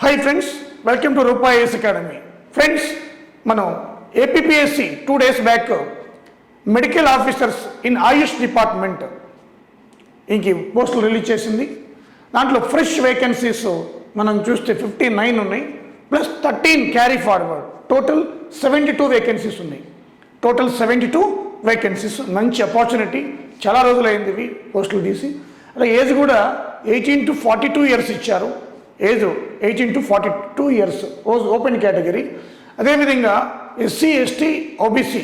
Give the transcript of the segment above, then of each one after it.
Hi friends, welcome to Rupa AS Academy. Friends, మనం APPSC 2 days back medical officers in Ayush department ఇంక పోస్టులు release చేసింది. దాంట్లో fresh vacancies మనం చూస్తే 59 ఉన్నాయి, plus 13 carry forward, total 72 vacancies ఉన్నాయి. టోటల్ 72 వేకెన్సీస్, మంచి ఆపర్చునిటీ. చాలా రోజులైంది ఇవి పోస్టులు తీసి. అలా ఏజ్ కూడా 18 to 42 ఇయర్స్ ఇచ్చారు. Age 18 to 42 years open category. అదేవిధంగా SC, ST, OBC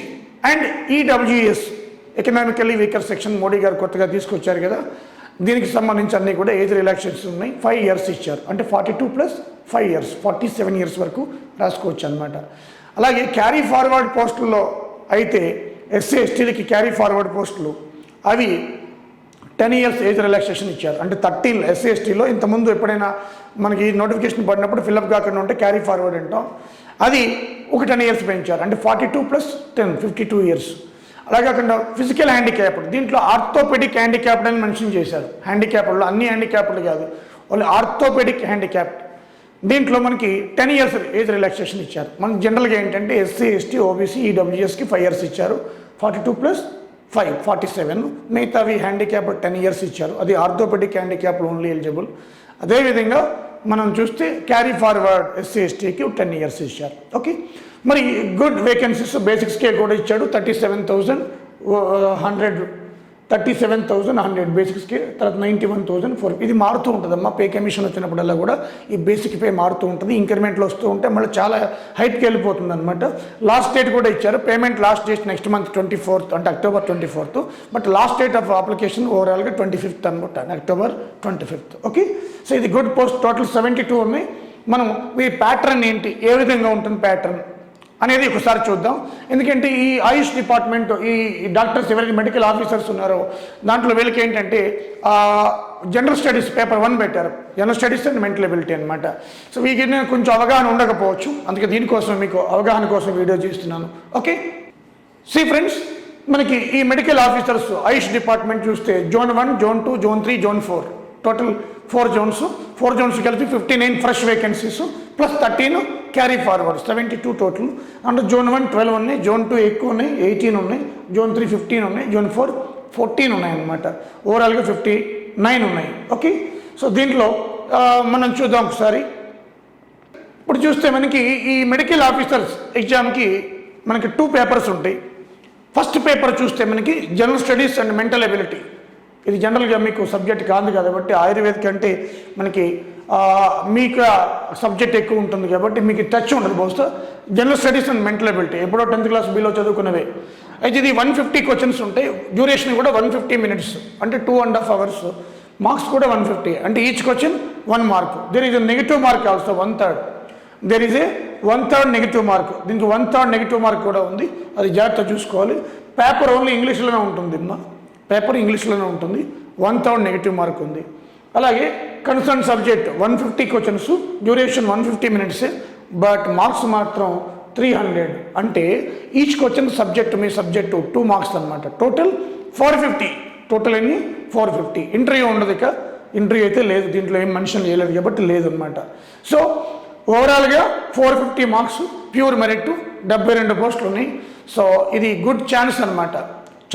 and EWS economically weaker section Modi గారు కొత్తగా తీసుకొచ్చారు కదా, దీనికి సంబంధించి అన్నీ కూడా ఏజ్ రిలాక్సేషన్స్ ఉన్నాయి. 5 ఇయర్స్ ఇచ్చారు, అంటే 42 + 5 ఇయర్స్ 47 ఇయర్స్ వరకు రాసుకోవచ్చు అనమాట. అలాగే క్యారీ ఫార్వర్డ్ పోస్టుల్లో అయితే ఎస్సీ, ఎస్టీలకి క్యారీ ఫార్వర్డ్ పోస్టులు అవి 10 ఇయర్స్ ఏజ్ రిలాక్సేషన్ ఇచ్చారు. అంటే 13 ఎస్సీ, ఎస్టీలో ఇంతకుముందు ఎప్పుడైనా మనకి నోటిఫికేషన్ పడినప్పుడు ఫిల్అప్ కాకుండా ఉంటే క్యారీ ఫార్వర్డ్ అంటాం, అది ఒక 10 ఇయర్స్ పెంచారు. అంటే 42 + 10 52 ఇయర్స్. అలా కాకుండా ఫిజికల్ హ్యాండిక్యాప్డ్, దీంట్లో ఆర్థోపెడిక్ హ్యాండిక్యాప్డ్ అని మెన్షన్ చేశారు. హ్యాండిక్యాప్డ్లో అన్ని హ్యాండిక్యాప్డ్ కాదు, వాళ్ళు ఆర్థోపెడిక్ హ్యాండిక్యాప్డ్. దీంట్లో మనకి 10 ఇయర్స్ ఏజ్ రిలాక్సేషన్ ఇచ్చారు. మనకి జనరల్గా ఏంటంటే ఎస్సీ, ఎస్టీ, ఓబీసీ, ఈడబ్ల్యూఎస్కి 5 ఇయర్స్ ఇచ్చారు. 42 + 5 47. మిగతావి హ్యాండిక్యాప్డ్ 10 ఇయర్స్ ఇచ్చారు. అది ఆర్థోపెడిక్ హ్యాండిక్యాప్డ్ ఓన్లీ ఎలిజిబుల్. అదేవిధంగా మనం చూస్తే క్యారీ ఫార్వర్డ్ ఎస్సీ, ఎస్టీకి 10 ఇయర్స్ ఇచ్చారు. ఓకే, మరి గుడ్ వేకెన్సీస్. బేసిక్ స్కేల్ కూడా ఇచ్చాడు 37,100 బేసిక్ స్కేల్, తర్వాత 91,004. ఇది మారుతూ ఉంటుందమ్మా. పే కమిషన్ వచ్చినప్పుడల్లా కూడా ఈ బేసిక్ పే మారుతూ ఉంటుంది, ఇంక్రిమెంట్లు వస్తూ ఉంటే మళ్ళీ చాలా హైట్కి వెళ్ళిపోతుంది అనమాట. లాస్ట్ డేట్ కూడా ఇచ్చారు. Payment last date next month 24th, అంటే October 24th. But last date of application ఓవరాల్గా 25th అనమాట, అక్టోబర్ 25th. ఓకే, సో ఇది గుడ్ పోస్ట్. టోటల్ 72 ఉన్నాయి. మనం ఈ ప్యాటర్న్ ఏంటి, ఏ విధంగా ఉంటుంది ప్యాటర్న్ అనేది ఒకసారి చూద్దాం. ఎందుకంటే ఈ ఆయుష్ డిపార్ట్మెంట్, ఈ డాక్టర్స్ ఎవరైతే మెడికల్ ఆఫీసర్స్ ఉన్నారో దాంట్లో వీళ్ళకి ఏంటంటే జనరల్ స్టడీస్ పేపర్ 1 పెట్టారు. General studies and mental ability అనమాట. సో వీటికి నేను కొంచెం అవగాహన ఉండకపోవచ్చు, అందుకే దీనికోసం మీకు అవగాహన కోసం వీడియో చేస్తున్నాను. ఓకే, సి ఫ్రెండ్స్, మనకి ఈ మెడికల్ ఆఫీసర్స్ ఆయుష్ డిపార్ట్మెంట్ చూస్తే zone 1, zone 2, zone 3, zone 4, total 4 zones. 4 zones కలిపి 59 fresh vacancies, plus 13 carry forward, 72 total. అంటే జోన్ 1 12 ఉన్నాయి, జోన్ 2 ఎక్కువ ఉన్నాయి, 18 ఉన్నాయి, జోన్ 3 15 ఉన్నాయి, జోన్ 4 14 ఉన్నాయి అన్నమాట. ఓవరాల్గా 59 ఉన్నాయి. ఓకే, సో దీంట్లో మనం చూద్దాం ఒకసారి. ఇప్పుడు చూస్తే మనకి ఈ మెడికల్ ఆఫీసర్స్ ఎగ్జామ్కి మనకి 2 పేపర్స్ ఉంటాయి. ఫస్ట్ పేపర్ చూస్తే మనకి general studies and mental ability. ఇది జనరల్గా మీకు సబ్జెక్ట్ కాదు కాబట్టి ఆయుర్వేదిక్ అంటే మనకి మీకు సబ్జెక్ట్ ఎక్కువ ఉంటుంది కాబట్టి మీకు టచ్ ఉండదు. బహుశా general studies and mental ability ఎప్పుడో 10th క్లాస్ బిలో చదువుకున్నవే. అయితే ఇది 150 క్వశ్చన్స్ ఉంటాయి. డ్యూరేషన్ కూడా 150 minutes, అంటే 2.5 hours. మార్క్స్ కూడా 150, అంటే each question 1 mark. There is a negative mark also 1/3. There is a 1/3 negative mark. దీనికి 1/3 నెగిటివ్ మార్క్ కూడా ఉంది, అది జాగ్రత్త చూసుకోవాలి. పేపర్ ఓన్లీ ఇంగ్లీష్లోనే ఉంటుంది అమ్మా, పేపర్ ఇంగ్లీష్లోనే ఉంటుంది. 1/3 నెగిటివ్ మార్క్ ఉంది. అలాగే concern subject 150 questions, duration 150 minutes, but marks మాత్రం 300. అంటే ఈచ్ క్వశ్చన్ సబ్జెక్టు మీ సబ్జెక్టు 2 marks అనమాట. టోటల్ 450. టోటల్ అన్ని 450. ఇంటర్వ్యూ ఉండదు, ఇక ఇంటర్వ్యూ అయితే లేదు, దీంట్లో ఏం మెన్షన్ చేయలేదు కాబట్టి లేదనమాట. సో ఓవరాల్గా 450 మార్క్స్, ప్యూర్ మెరిట్, 72 పోస్టులు ఉన్నాయి. సో ఇది గుడ్ ఛాన్స్ అనమాట,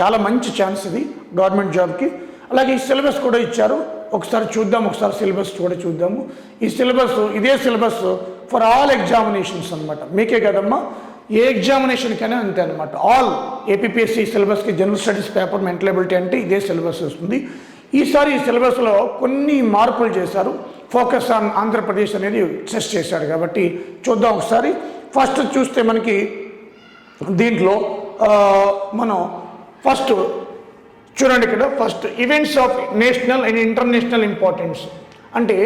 చాలా మంచి ఛాన్స్ ఇది గవర్నమెంట్ జాబ్కి. అలాగే ఈ సిలబస్ కూడా ఇచ్చారు, ఒకసారి చూద్దాం. ఒకసారి సిలబస్ కూడా చూద్దాము. ఈ సిలబస్ ఇదే సిలబస్ ఫర్ ఆల్ ఎగ్జామినేషన్స్ అనమాట. మీకే కదమ్మా, ఏ ఎగ్జామినేషన్కైనా అంతే అనమాట. ఆల్ ఏపీఎస్సీ సిలబస్కి general studies paper mental ability అంటే ఇదే సిలబస్ వస్తుంది. ఈసారి ఈ సిలబస్లో కొన్ని మార్పులు చేశారు. ఫోకస్ ఆన్ ఆంధ్రప్రదేశ్ అనేది టెస్ట్ చేశాడు కాబట్టి చూద్దాం ఒకసారి. ఫస్ట్ చూస్తే మనకి దీంట్లో మనం ఫస్ట్ చూడండి, ఇక్కడ first events of national and international importance, అంటే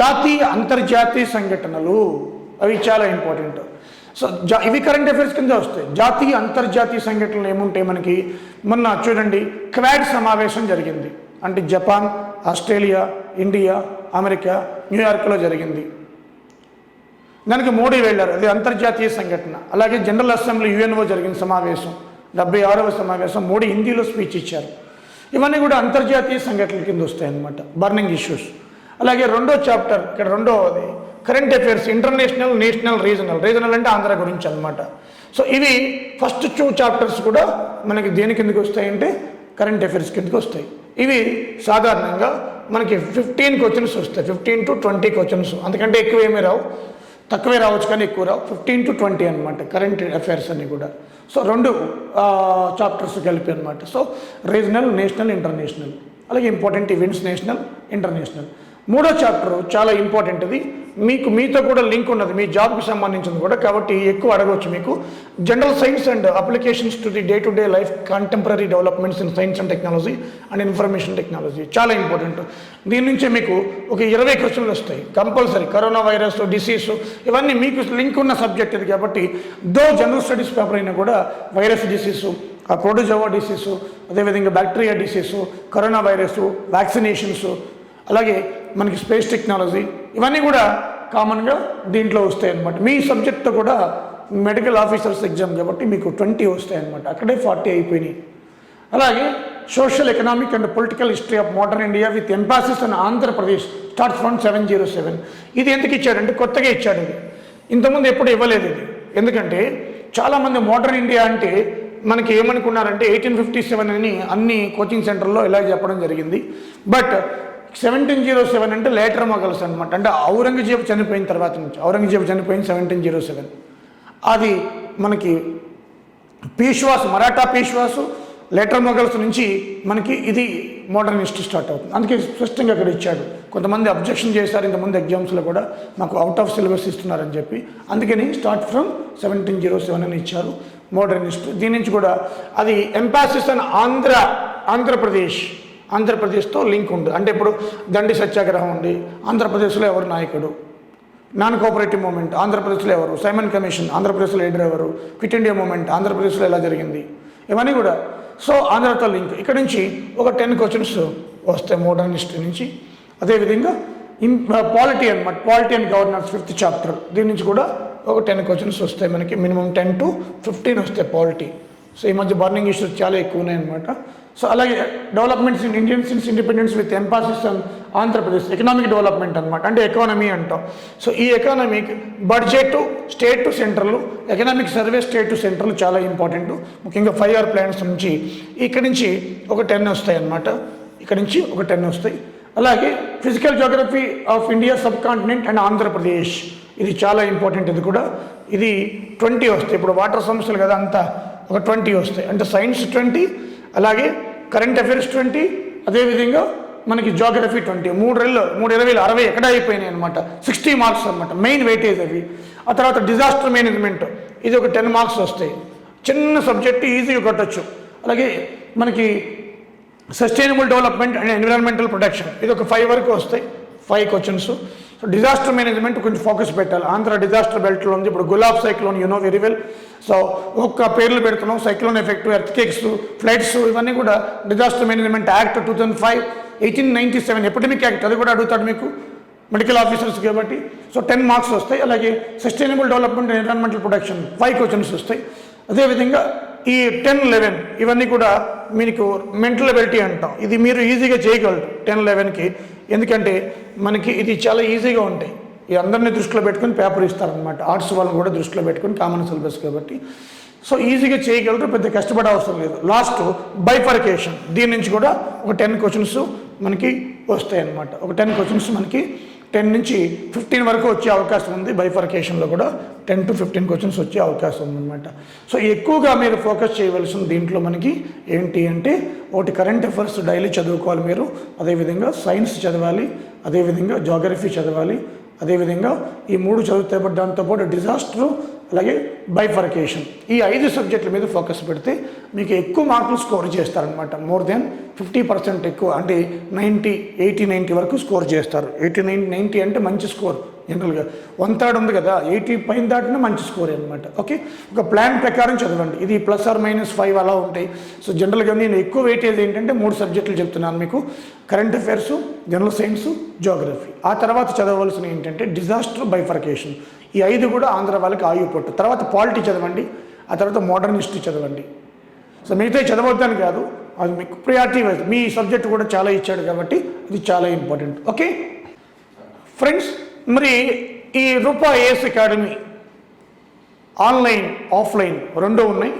జాతీయ అంతర్జాతీయ సంఘటనలు, అవి చాలా ఇంపార్టెంట్. సో ఇవి కరెంట్ అఫైర్స్ కింద వస్తాయి. జాతీయ అంతర్జాతీయ సంఘటనలు ఏముంటాయి మనకి, మొన్న చూడండి క్వాడ్ సమావేశం జరిగింది, అంటే జపాన్, ఆస్ట్రేలియా, ఇండియా, అమెరికా, న్యూయార్క్లో జరిగింది. దానికి మోడీ వెళ్ళారు, అది అంతర్జాతీయ సంఘటన. అలాగే జనరల్ అసెంబ్లీ UNO జరిగిన సమావేశం, 76వ సమావేశం, మోడీ హిందీలో స్పీచ్ ఇచ్చారు. ఇవన్నీ కూడా అంతర్జాతీయ సంఘటనల కింద వస్తాయన్నమాట, బర్నింగ్ ఇష్యూస్. అలాగే రెండో చాప్టర్, ఇక్కడ రెండోది current affairs international, national, regional అంటే ఆంధ్ర గురించి అనమాట. సో ఇవి ఫస్ట్ 2 చాప్టర్స్ కూడా మనకి దేని కిందకి వస్తాయంటే కరెంట్ అఫైర్స్ కిందకి వస్తాయి. ఇవి సాధారణంగా మనకి 15 క్వశ్చన్స్ వస్తాయి, 15 to 20 క్వశ్చన్స్, అందుకంటే ఎక్కువ ఏమీ రావు, తక్కువే రావచ్చు కానీ ఎక్కువ రావు, 15 to 20 అనమాట కరెంట్ అఫైర్స్ అన్నీ కూడా. సో 2 చాప్టర్స్ కలిపి అనమాట. సో రీజనల్, నేషనల్, ఇంటర్నేషనల్, అలాగే ఇంపార్టెంట్ ఈవెంట్స్ నేషనల్, ఇంటర్నేషనల్. 3వ చాప్టర్ చాలా ఇంపార్టెంట్, ఇది మీతో కూడా లింక్ ఉన్నది, మీ జాబ్కి సంబంధించింది కూడా, కాబట్టి ఎక్కువ అడగవచ్చు మీకు. General science and applications to the day to day life, contemporary developments in science and technology and information technology, చాలా ఇంపార్టెంట్. దీని నుంచే మీకు ఒక 20 క్వశ్చన్లు వస్తాయి కంపల్సరీ. కరోనా వైరస్, డిసీజ్, ఇవన్నీ మీకు లింక్ ఉన్న సబ్జెక్ట్ ఇది కాబట్టి, జనరల్ స్టడీస్ పేపర్ అయినా కూడా వైరస్ డిసీజు, ఆ ప్రోటోజోవా డిసీజు, అదేవిధంగా bacteria disease, corona virus, vaccinations, అలాగే మనకి స్పేస్ టెక్నాలజీ, ఇవన్నీ కూడా కామన్గా దీంట్లో వస్తాయి అన్నమాట. మీ సబ్జెక్ట్తో కూడా మెడికల్ ఆఫీసర్స్ ఎగ్జామ్ కాబట్టి మీకు 20 వస్తాయి అన్నమాట, అక్కడే 40 అయిపోయినాయి. అలాగే social, economic and political history of modern India with Mphasis on Andhra Pradesh start from 707. ఇది ఎందుకు ఇచ్చాడంటే కొత్తగా ఇచ్చాడు, ఇది ఇంతకుముందు ఎప్పుడు ఇవ్వలేదు ఇది. ఎందుకంటే చాలామంది మోడర్న్ ఇండియా అంటే మనకి ఏమనుకున్నారంటే 1857 అని అన్ని కోచింగ్ సెంటర్లో ఇలా చెప్పడం జరిగింది. బట్ 1707 అంటే లేటర్ మొఘల్స్ అనమాట, అంటే ఔరంగజేబు చనిపోయిన తర్వాత నుంచి, ఔరంగజేబు చనిపోయిన 1707, అది మనకి పీష్వాస్, మరాఠా పీష్వాసు, లేటర్ మొఘల్స్ నుంచి మనకి ఇది మోడర్న్ హిస్టరీ స్టార్ట్ అవుతుంది. అందుకే స్పష్టంగా అక్కడ ఇచ్చాడు. కొంతమంది అబ్జెక్షన్ చేశారు ఇంతకుముందు ఎగ్జామ్స్లో కూడా, మాకు అవుట్ ఆఫ్ సిలబస్ ఇస్తున్నారని చెప్పి, అందుకని స్టార్ట్ ఫ్రమ్ 1707 అని ఇచ్చారు మోడర్న్ హిస్టరీ. దీని నుంచి కూడా అది ఎంపాసిస్ అని ఆంధ్రప్రదేశ్తో లింక్ ఉంది. అంటే ఇప్పుడు దండి సత్యాగ్రహం ఉంది, ఆంధ్రప్రదేశ్లో ఎవరు నాయకుడు, నాన్ కోఆపరేటివ్ మూమెంట్ ఆంధ్రప్రదేశ్లో ఎవరు, సైమన్ కమిషన్ ఆంధ్రప్రదేశ్లో లీడర్ ఎవరు, క్విట్ ఇండియా మూమెంట్ ఆంధ్రప్రదేశ్లో ఎలా జరిగింది, ఇవన్నీ కూడా. సో ఆంధ్రతో లింక్. ఇక్కడ నుంచి ఒక 10 క్వశ్చన్స్ వస్తాయి మోడర్న్ హిస్టరీ నుంచి. అదేవిధంగా పాలిటీ అనమాట, polity and governance 5th chapter, దీని నుంచి కూడా ఒక 10 క్వశ్చన్స్ వస్తాయి మనకి, మినిమం 10 to 15 వస్తాయి పాలిటీ. సో ఈ మధ్య బర్నింగ్ ఇష్యూస్ చాలా ఎక్కువ ఉన్నాయన్నమాట. సో అలాగే developments in Indian since independence with Mphasis on Andhra Pradesh, economic development అనమాట, అంటే ఎకానమీ అంటాం. సో ఈ economic budget state to central, economic survey state to central చాలా ఇంపార్టెంట్, ముఖ్యంగా 5 year ప్లాన్స్ నుంచి. ఇక్కడి నుంచి ఒక 10 వస్తాయి అన్నమాట, ఇక్కడ నుంచి ఒక 10 వస్తాయి. అలాగే physical Geography of India sub continent and Andhra Pradesh, ఇది చాలా ఇంపార్టెంట్, ఇది కూడా. ఇది 20 వస్తాయి. ఇప్పుడు వాటర్ సమస్యలు కదా, అంతా ఒక 20 వస్తాయి. అంటే సైన్స్ 20, అలాగే కరెంట్ అఫైర్స్ 20, అదేవిధంగా మనకి జియోగ్రఫీ 20. 3 60 ఎక్కడ అయిపోయినాయి అనమాట, 60 మార్క్స్ అనమాట, మెయిన్ వెయిటేజ్ అవి. ఆ తర్వాత డిజాస్టర్ మేనేజ్మెంట్, ఇది ఒక 10 మార్క్స్ వస్తాయి. చిన్న సబ్జెక్ట్, ఈజీగా కొట్టచ్చు. అలాగే మనకి sustainable development and environmental protection, ఇది ఒక 5 వరకు వస్తాయి, 5 క్వశ్చన్స్. సో డిజాస్టర్ మేనేజ్మెంట్ కొంచెం ఫోకస్ పెట్టాలి. ఆంధ్ర డిజాస్టర్ బెల్ట్లో ఉంది. ఇప్పుడు gulab cyclone you know very well. So ఒక్క పేర్లు పెడుతున్నాం, సైక్లోన్ ఎఫెక్ట్, ఎర్త్క్వేక్స్, ఫ్లడ్స్, ఇవన్నీ కూడా disaster management act 2005, 1897 epidemic act, అది కూడా అడుగుతాడు మీకు మెడికల్ ఆఫీసర్స్ కాబట్టి. సో 10 మార్క్స్ వస్తాయి. అలాగే sustainable development and environmental protection 5 questions వస్తాయి. అదేవిధంగా ఈ 10, 11 ఇవన్నీ కూడా మీకు మెంటల్ ఎబిలిటీ అంటాం. ఇది మీరు ఈజీగా చేయగలరు 10, 11కి, ఎందుకంటే మనకి ఇది చాలా ఈజీగా ఉంటాయి. ఈ అందరినీ దృష్టిలో పెట్టుకుని పేపర్ ఇస్తారనమాట, ఆర్ట్స్ వాళ్ళని కూడా దృష్టిలో పెట్టుకుని, కామన్ సిలబస్ కాబట్టి. సో ఈజీగా చేయగలరు, పెద్ద కష్టపడే అవసరం లేదు. లాస్ట్ బైఫర్కేషన్, దీని నుంచి కూడా ఒక 10 క్వశ్చన్స్ మనకి వస్తాయి అన్నమాట. ఒక 10 క్వశ్చన్స్ మనకి 10 నుంచి 15 వరకు వచ్చే అవకాశం ఉంది. బైఫర్కేషన్లో కూడా 10 to 15 క్వశ్చన్స్ వచ్చే అవకాశం ఉందన్నమాట. సో ఎక్కువగా మీరు ఫోకస్ చేయవలసిన దీంట్లో మనకి ఏంటి అంటే, ఒకటి కరెంట్ అఫైర్స్ డైలీ చదువుకోవాలి మీరు, అదేవిధంగా సైన్స్ చదవాలి, అదేవిధంగా జియోగ్రఫీ చదవాలి, అదేవిధంగా ఈ 3 చదివితే దాంతోపాటు డిజాస్టరు, అలాగే బైఫర్కేషన్, ఈ 5 సబ్జెక్టుల మీద ఫోకస్ పెడితే మీకు ఎక్కువ మార్కులు స్కోర్ చేస్తారనమాట. మోర్ దెన్ 50% ఎక్కువ, అంటే 90, 80, 90 వరకు స్కోర్ చేస్తారు. 80, 90 అంటే మంచి స్కోర్. జనరల్గా 1/3 ఉంది కదా, 80 పైన దాటినా మంచి స్కోర్ అనమాట. ఓకే, ఒక ప్లాన్ ప్రకారం చదవండి. ఇది +or-5 అలా ఉంటాయి. సో జనరల్గా నేను ఎక్కువ వెయిటేజ్ ఏంటంటే 3 సబ్జెక్టులు చెప్తున్నాను మీకు, current affairs, general science, Geography. ఆ తర్వాత చదవవలసిన ఏంటంటే డిజాస్టర్, బైఫర్కేషన్, ఈ 5 కూడా ఆంధ్ర వాళ్ళకి ఆయుపట్టు. తర్వాత పాలిటీ చదవండి, ఆ తర్వాత మోడర్న్ హిస్టరీ చదవండి. సో మిగతా చదవద్దని కాదు, అది మీకు ప్రియారిటీ వైజ్, మీ సబ్జెక్ట్ కూడా చాలా ఇచ్చాడు కాబట్టి ఇది చాలా ఇంపార్టెంట్. ఓకే ఫ్రెండ్స్, మరి ఈ రూపా ఏఎస్ అకాడమీ ఆన్లైన్ ఆఫ్లైన్ రెండూ ఉన్నాయి.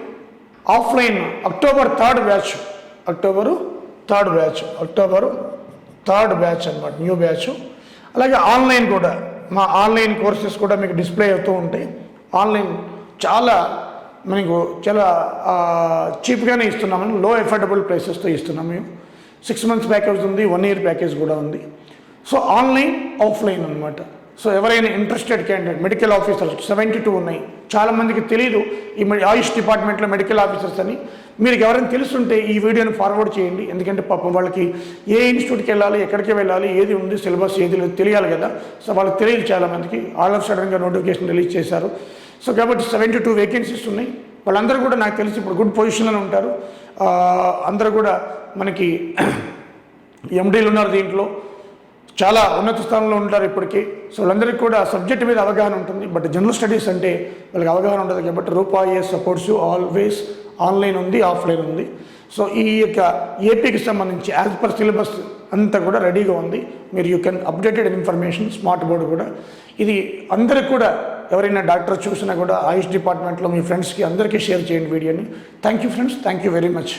ఆఫ్లైన్ అక్టోబర్ థర్డ్ బ్యాచ్ అన్నమాట, న్యూ బ్యాచ్. అలాగే ఆన్లైన్ కూడా, మా ఆన్లైన్ కోర్సెస్ కూడా మీకు డిస్ప్లే అవుతూ ఉంటాయి. ఆన్లైన్ మనకు చాలా చీప్గానే ఇస్తున్నాము, లో ఎఫోర్డబుల్ ప్రైసెస్తో ఇస్తున్నాం. మేము 6 months ప్యాకేజ్ ఉంది, 1 year ప్యాకేజ్ కూడా ఉంది. సో ఆన్లైన్ ఆఫ్లైన్ అనమాట. సో ఎవరైనా ఇంట్రెస్టెడ్ క్యాండిడేట్, మెడికల్ ఆఫీసర్స్ 72 ఉన్నాయి. చాలామందికి తెలియదు ఈ ఆయుష్ డిపార్ట్మెంట్లో మెడికల్ ఆఫీసర్స్ అని. మీరు ఎవరైనా తెలుసుంటే ఈ వీడియోని ఫార్వర్డ్ చేయండి. ఎందుకంటే పాపం వాళ్ళకి ఏ ఇన్స్టిట్యూట్కి వెళ్ళాలి, ఎక్కడికి వెళ్ళాలి, ఏది ఉంది సిలబస్, ఏది లేదు తెలియాలి కదా. సో వాళ్ళకి తెలియదు చాలామందికి. ఆల్ ఆఫ్ సడన్గా నోటిఫికేషన్ రిలీజ్ చేశారు. సో కాబట్టి 72 వేకెన్సీస్ ఉన్నాయి. వాళ్ళందరూ కూడా నాకు తెలిసి ఇప్పుడు గుడ్ పొజిషన్లో ఉంటారు. అందరూ కూడా మనకి ఎండీలు ఉన్నారు, దీంట్లో చాలా ఉన్నత స్థానంలో ఉంటారు ఇప్పటికీ. సో వాళ్ళందరికీ కూడా సబ్జెక్ట్ మీద అవగాహన ఉంటుంది. బట్ జనరల్ స్టడీస్ అంటే వాళ్ళకి అవగాహన ఉండదు కాబట్టి Rupa AS supports you always. Online ఉంది, ఆఫ్లైన్ ఉంది. సో ఈ యొక్క ఏపీకి సంబంధించి యాజ్ పర్ సిలబస్ అంతా కూడా రెడీగా ఉంది. మీరు you can updated information, smart board కూడా. ఇది అందరికి కూడా, ఎవరైనా డాక్టర్ చూసినా కూడా ఆయుష్ డిపార్ట్మెంట్లో మీ ఫ్రెండ్స్కి అందరికీ షేర్ చేయండి వీడియోని. Thank you friends, thank you very much.